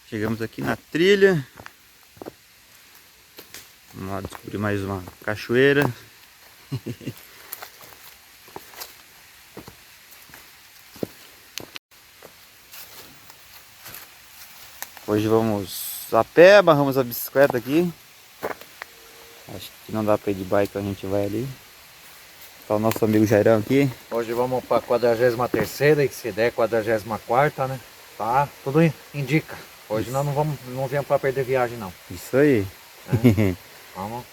Chegamos aqui na trilha. Vamos lá descobrir mais uma cachoeira. Hoje vamos a pé, barramos a bicicleta aqui. Acho que não dá pra ir de bike, então a gente vai ali. Tá o nosso amigo Jairão aqui. Hoje vamos para 43ª e se der 44ª, né? Tá, tudo indica. Hoje nós não viemos para perder viagem não. Isso aí. É. Vamos.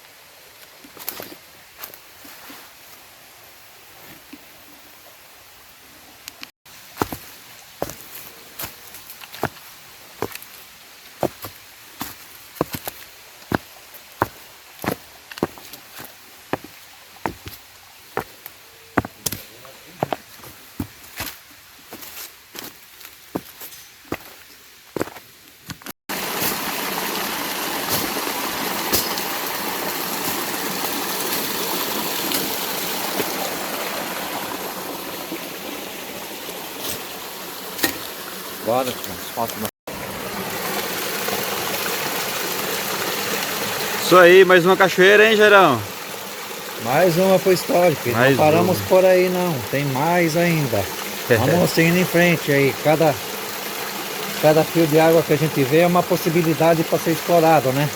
Bora, falta uma. Isso aí, mais uma cachoeira, hein, Jairão? Mais uma pro histórico. Mais não paramos uma. por aí não. Tem mais ainda. Vamos seguindo em frente aí. Cada fio de água que a gente vê é uma possibilidade para ser explorado, né?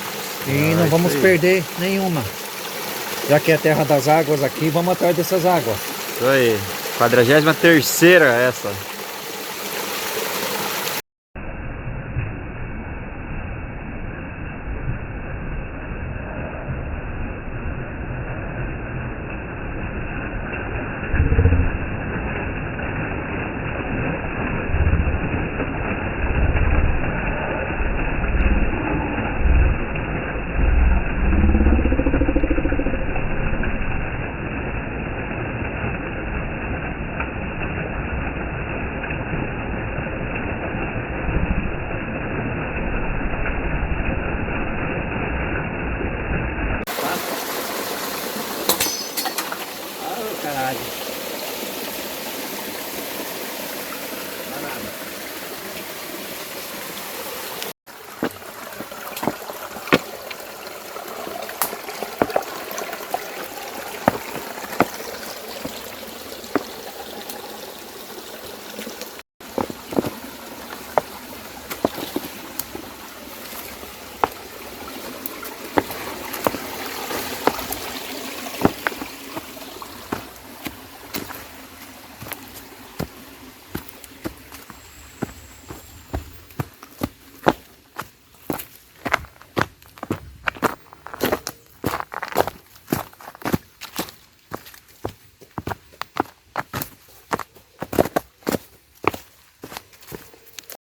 E não vamos perder nenhuma. Já que é a terra das águas aqui, vamos atrás dessas águas. Isso aí. 43ª essa.